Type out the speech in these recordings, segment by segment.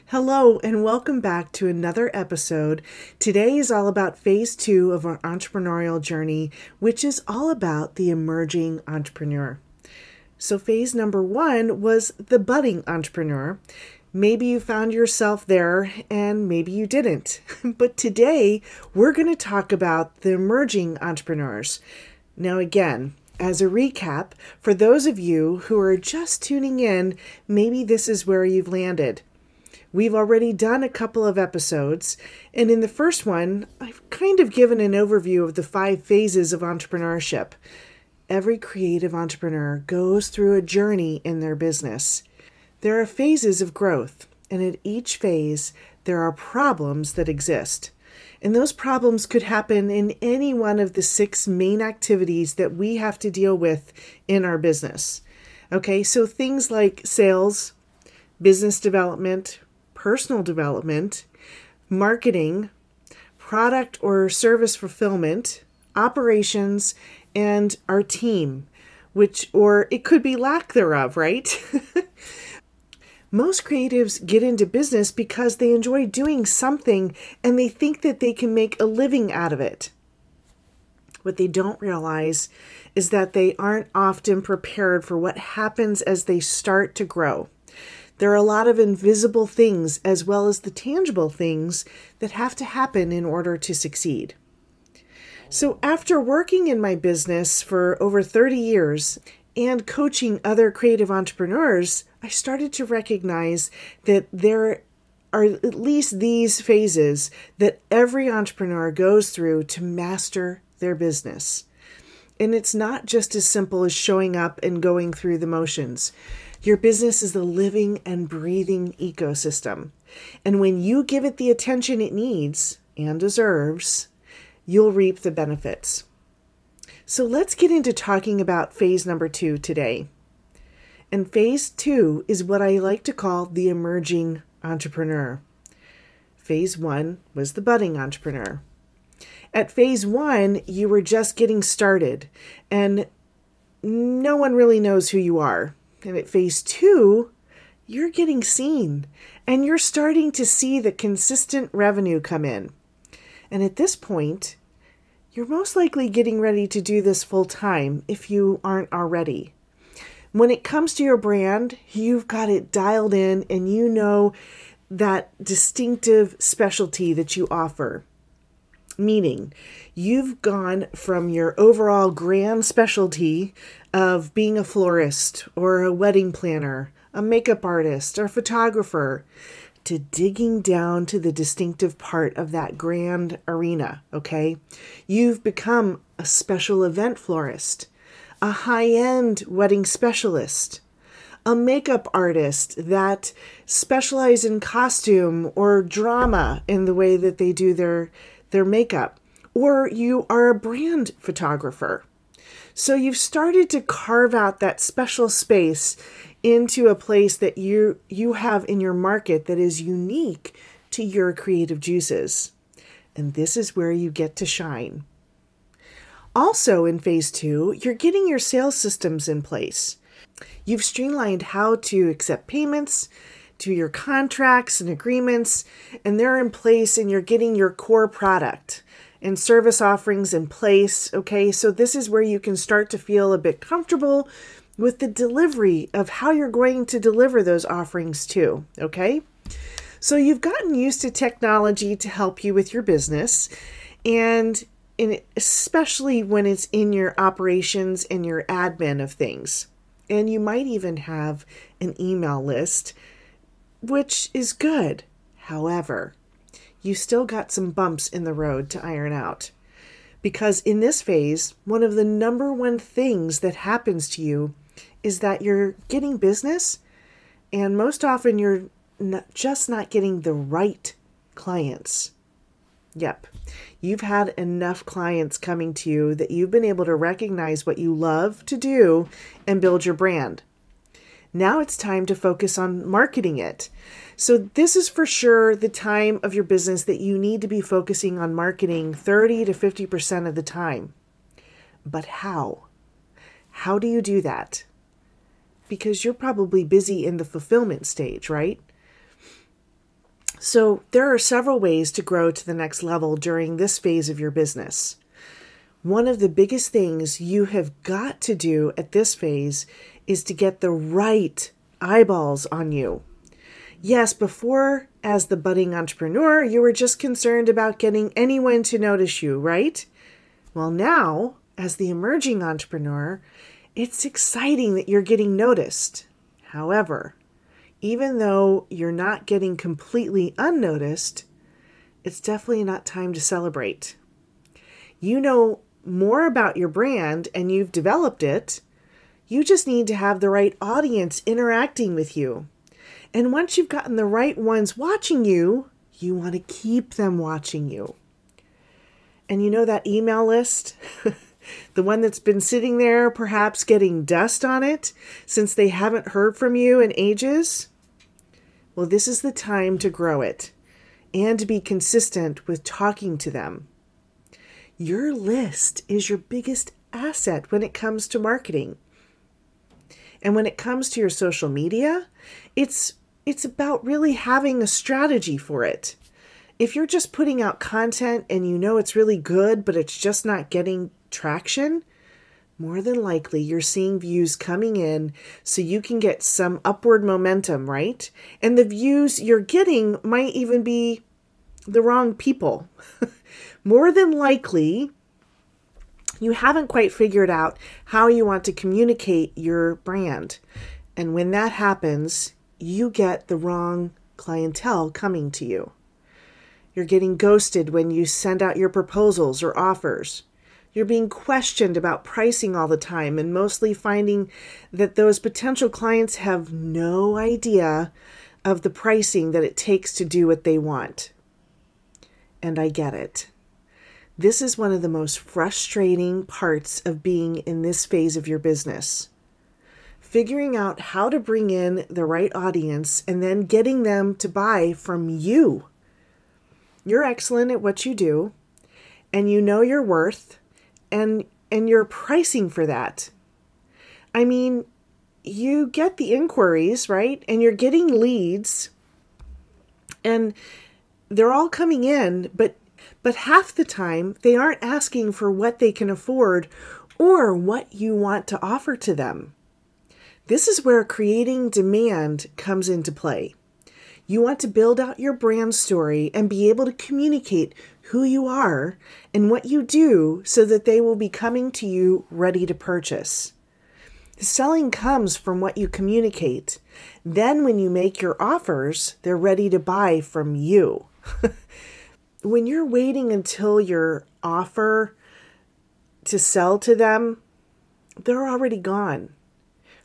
Hello, and welcome back to another episode. Today is all about phase two of our entrepreneurial journey, which is all about the emerging entrepreneur. So, phase number one was the budding entrepreneur. Maybe you found yourself there and maybe you didn't. But today we're going to talk about the emerging entrepreneurs. Now, again, as a recap, for those of you who are just tuning in, maybe this is where you've landed. We've already done a couple of episodes, and in the first one, I've kind of given an overview of the 5 phases of entrepreneurship. Every creative entrepreneur goes through a journey in their business. There are phases of growth, and at each phase, there are problems that exist. And those problems could happen in any one of the 6 main activities that we have to deal with in our business. Okay, so things like sales, business development, personal development, marketing, product or service fulfillment, operations, and our team, or it could be lack thereof, right? Most creatives get into business because they enjoy doing something and they think that they can make a living out of it. What they don't realize is that they aren't often prepared for what happens as they start to grow. There are a lot of invisible things as well as the tangible things that have to happen in order to succeed. So after working in my business for over 30 years and coaching other creative entrepreneurs, I started to recognize that there are at least these phases that every entrepreneur goes through to master their business. And it's not just as simple as showing up and going through the motions. Your business is a living and breathing ecosystem. And when you give it the attention it needs and deserves, you'll reap the benefits. So let's get into talking about phase number 2 today. And phase 2 is what I like to call the emerging entrepreneur. Phase 1 was the budding entrepreneur. At phase 1, you were just getting started and no one really knows who you are. And at phase 2, you're getting seen and you're starting to see the consistent revenue come in. And at this point, you're most likely getting ready to do this full time if you aren't already. When it comes to your brand, you've got it dialed in and you know that distinctive specialty that you offer. Meaning, you've gone from your overall grand specialty of being a florist or a wedding planner, a makeup artist or photographer, to digging down to the distinctive part of that grand arena, okay? You've become a special event florist, a high-end wedding specialist, a makeup artist that specializes in costume or drama in the way that they do their makeup, or you are a brand photographer. So you've started to carve out that special space into a place that you have in your market that is unique to your creative juices. And this is where you get to shine. Also in phase 2, you're getting your sales systems in place. You've streamlined how to accept payments, to your contracts and agreements, and they're in place and you're getting your core product and service offerings in place. Okay, so this is where you can start to feel a bit comfortable with the delivery of how you're going to deliver those offerings too. Okay, so you've gotten used to technology to help you with your business, and especially when it's in your operations and your admin of things. And you might even have an email list, which is good. However, you still got some bumps in the road to iron out. Because in this phase, one of the number one things that happens to you is that you're getting business, and most often you're just not getting the right clients. Yep, you've had enough clients coming to you that you've been able to recognize what you love to do and build your brand. Now it's time to focus on marketing it. So this is for sure the time of your business that you need to be focusing on marketing 30 to 50% of the time. But how? How do you do that? Because you're probably busy in the fulfillment stage, right? So there are several ways to grow to the next level during this phase of your business. One of the biggest things you have got to do at this phase is to get the right eyeballs on you. Yes, before, as the budding entrepreneur, you were just concerned about getting anyone to notice you, right? Well, now, as the emerging entrepreneur, it's exciting that you're getting noticed. However, even though you're not getting completely unnoticed, it's definitely not time to celebrate. You know more about your brand and you've developed it. You just need to have the right audience interacting with you. And once you've gotten the right ones watching you, you want to keep them watching you. And you know that email list? The one that's been sitting there, perhaps getting dust on it, since they haven't heard from you in ages? Well, this is the time to grow it and to be consistent with talking to them. Your list is your biggest asset when it comes to marketing. And when it comes to your social media, it's about really having a strategy for it. If you're just putting out content and you know it's really good, but it's just not getting traction, more than likely you're seeing views coming in so you can get some upward momentum, right? And the views you're getting might even be the wrong people. More than likely, you haven't quite figured out how you want to communicate your brand. And when that happens, you get the wrong clientele coming to you. You're getting ghosted when you send out your proposals or offers. You're being questioned about pricing all the time and mostly finding that those potential clients have no idea of the pricing that it takes to do what they want. And I get it. This is one of the most frustrating parts of being in this phase of your business. Figuring out how to bring in the right audience and then getting them to buy from you. You're excellent at what you do, and you know your worth, and you're pricing for that. I mean, you get the inquiries, right? And you're getting leads, and they're all coming in, but half the time they aren't asking for what they can afford or what you want to offer to them. This is where creating demand comes into play. You want to build out your brand story and be able to communicate who you are and what you do so that they will be coming to you ready to purchase. The selling comes from what you communicate. Then when you make your offers, they're ready to buy from you. When you're waiting until your offer to sell to them, they're already gone.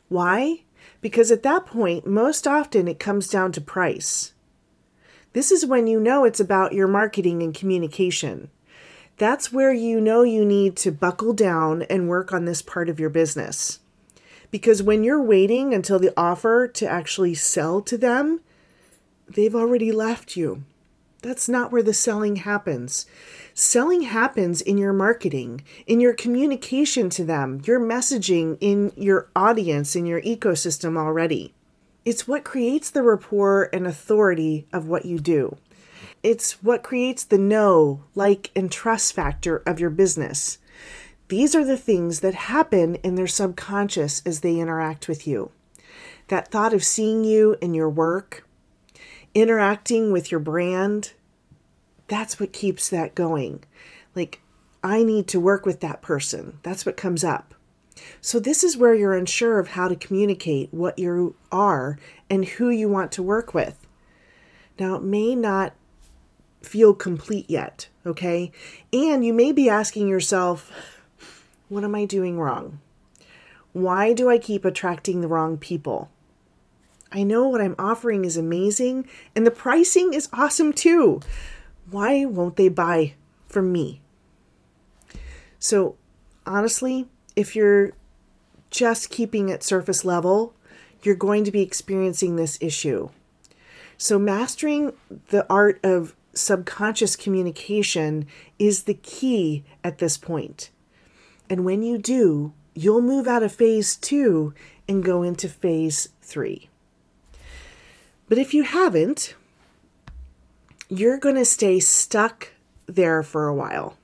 Why? Because at that point, most often it comes down to price. This is when you know it's about your marketing and communication. That's where you know you need to buckle down and work on this part of your business. Because when you're waiting until the offer to actually sell to them, they've already left you. That's not where the selling happens. Selling happens in your marketing, in your communication to them, your messaging in your audience, in your ecosystem already. It's what creates the rapport and authority of what you do. It's what creates the know, like, and trust factor of your business. These are the things that happen in their subconscious as they interact with you. That thought of seeing you in your work, interacting with your brand, that's what keeps that going. Like, I need to work with that person. That's what comes up. So this is where you're unsure of how to communicate what you are and who you want to work with. Now, it may not feel complete yet, okay? And you may be asking yourself, what am I doing wrong? Why do I keep attracting the wrong people? I know what I'm offering is amazing, and the pricing is awesome too. Why won't they buy from me? So honestly, if you're just keeping it surface level, you're going to be experiencing this issue. So mastering the art of subconscious communication is the key at this point. And when you do, you'll move out of phase 2 and go into phase 3. But if you haven't, you're going to stay stuck there for a while.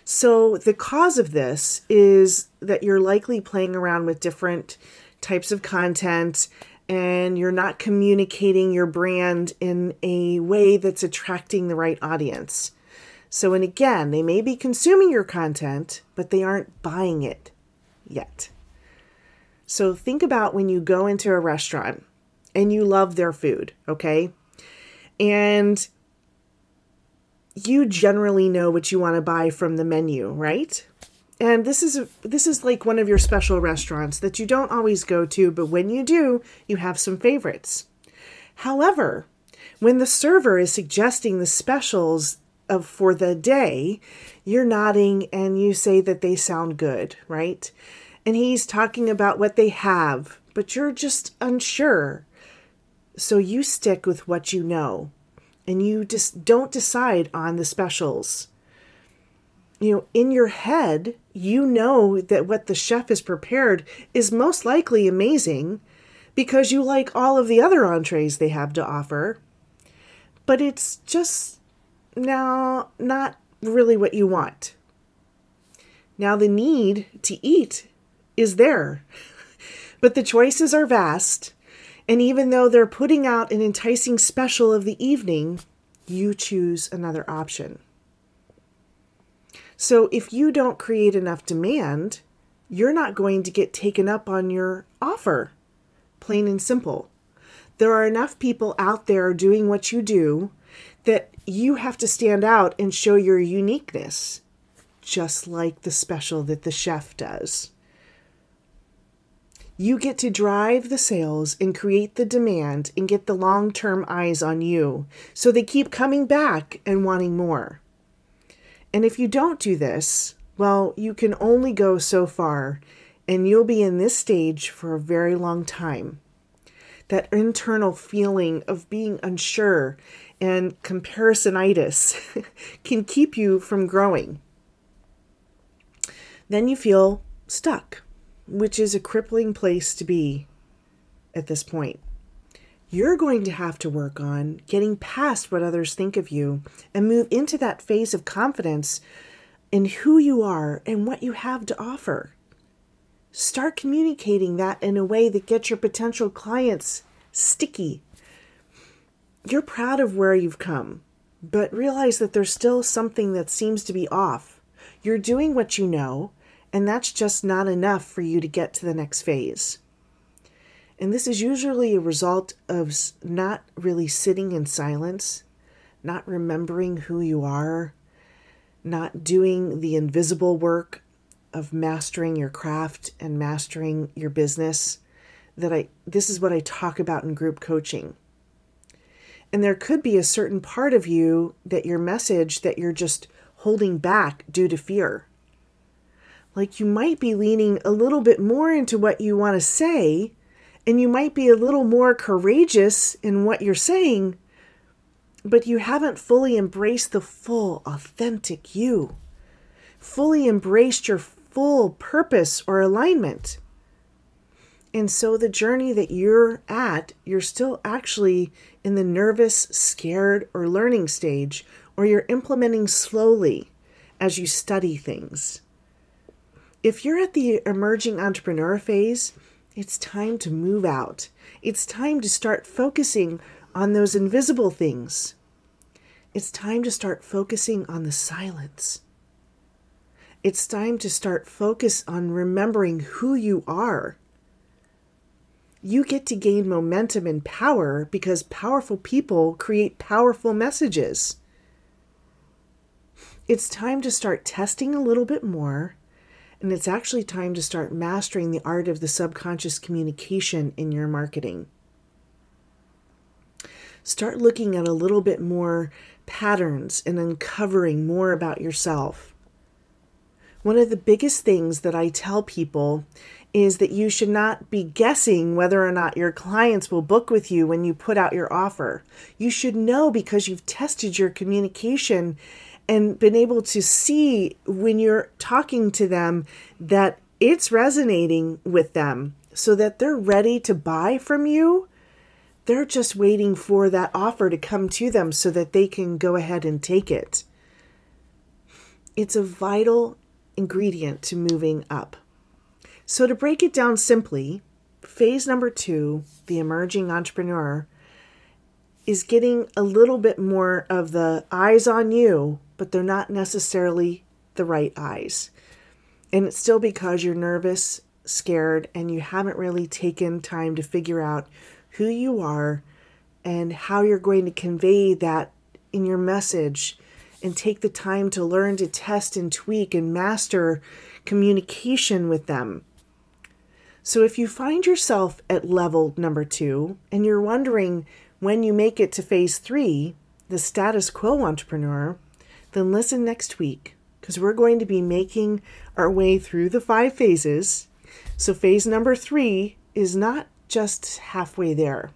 So the cause of this is that you're likely playing around with different types of content and you're not communicating your brand in a way that's attracting the right audience. So, and again, they may be consuming your content, but they aren't buying it yet. So think about when you go into a restaurant and you love their food, okay? And you generally know what you want to buy from the menu, right? And this is like one of your special restaurants that you don't always go to, but when you do, you have some favorites. However, when the server is suggesting the specials for the day, you're nodding and you say that they sound good, right? And he's talking about what they have, but you're just unsure. So you stick with what you know and you just don't decide on the specials. You know, in your head, you know that what the chef has prepared is most likely amazing because you like all of the other entrees they have to offer, but it's just now not really what you want. Now the need to eat is there, but the choices are vast, and even though they're putting out an enticing special of the evening, you choose another option. So if you don't create enough demand, you're not going to get taken up on your offer, plain and simple. There are enough people out there doing what you do that you have to stand out and show your uniqueness, just like the special that the chef does. You get to drive the sales and create the demand and get the long-term eyes on you, so they keep coming back and wanting more. And if you don't do this, well, you can only go so far, and you'll be in this stage for a very long time. That internal feeling of being unsure and comparisonitis can keep you from growing. Then you feel stuck, which is a crippling place to be at this point. You're going to have to work on getting past what others think of you and move into that phase of confidence in who you are and what you have to offer. Start communicating that in a way that gets your potential clients sticky. You're proud of where you've come, but realize that there's still something that seems to be off. You're doing what you know, and that's just not enough for you to get to the next phase. And this is usually a result of not really sitting in silence, not remembering who you are, not doing the invisible work of mastering your craft and mastering your business. This is what I talk about in group coaching. And there could be a certain part of you that your message that you're just holding back due to fear. Like you might be leaning a little bit more into what you want to say, and you might be a little more courageous in what you're saying, but you haven't fully embraced the full, authentic you, fully embraced your full purpose or alignment. And so the journey that you're at, you're still actually in the nervous, scared, or learning stage, or you're implementing slowly as you study things. If you're at the emerging entrepreneur phase, it's time to move out. It's time to start focusing on those invisible things. It's time to start focusing on the silence. It's time to start focus on remembering who you are. You get to gain momentum and power because powerful people create powerful messages. It's time to start testing a little bit more. And it's actually time to start mastering the art of the subconscious communication in your marketing. Start looking at a little bit more patterns and uncovering more about yourself. One of the biggest things that I tell people is that you should not be guessing whether or not your clients will book with you when you put out your offer. You should know because you've tested your communication and been able to see when you're talking to them that it's resonating with them so that they're ready to buy from you They're just waiting for that offer to come to them so that they can go ahead and take it. It's a vital ingredient to moving up. So to break it down simply, phase number 2, the emerging entrepreneur, is getting a little bit more of the eyes on you, but they're not necessarily the right eyes. And it's still because you're nervous, scared, and you haven't really taken time to figure out who you are and how you're going to convey that in your message, and take the time to learn to test and tweak and master communication with them. So if you find yourself at level number 2 and you're wondering when you make it to phase 3, the status quo entrepreneur, then listen next week, because we're going to be making our way through the 5 phases. So phase number 3 is not just halfway there,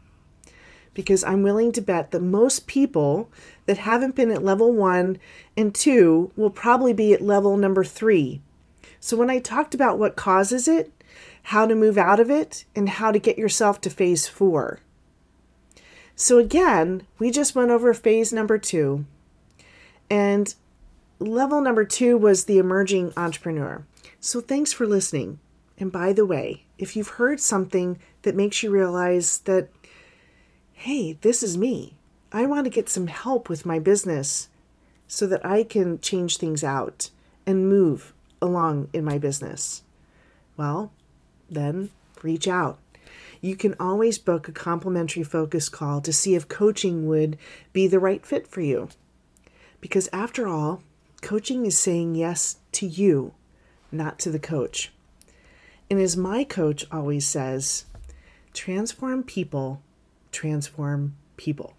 because I'm willing to bet that most people that haven't been at level 1 and 2 will probably be at level number 3. So when I talked about what causes it, how to move out of it, and how to get yourself to phase 4. So again, we just went over phase number 2, and level number 2 was the emerging entrepreneur. So thanks for listening. And by the way, if you've heard something that makes you realize that, hey, this is me. I want to get some help with my business so that I can change things out and move along in my business, well, then reach out. You can always book a complimentary focus call to see if coaching would be the right fit for you. Because after all, coaching is saying yes to you, not to the coach. And as my coach always says, transform people, transform people.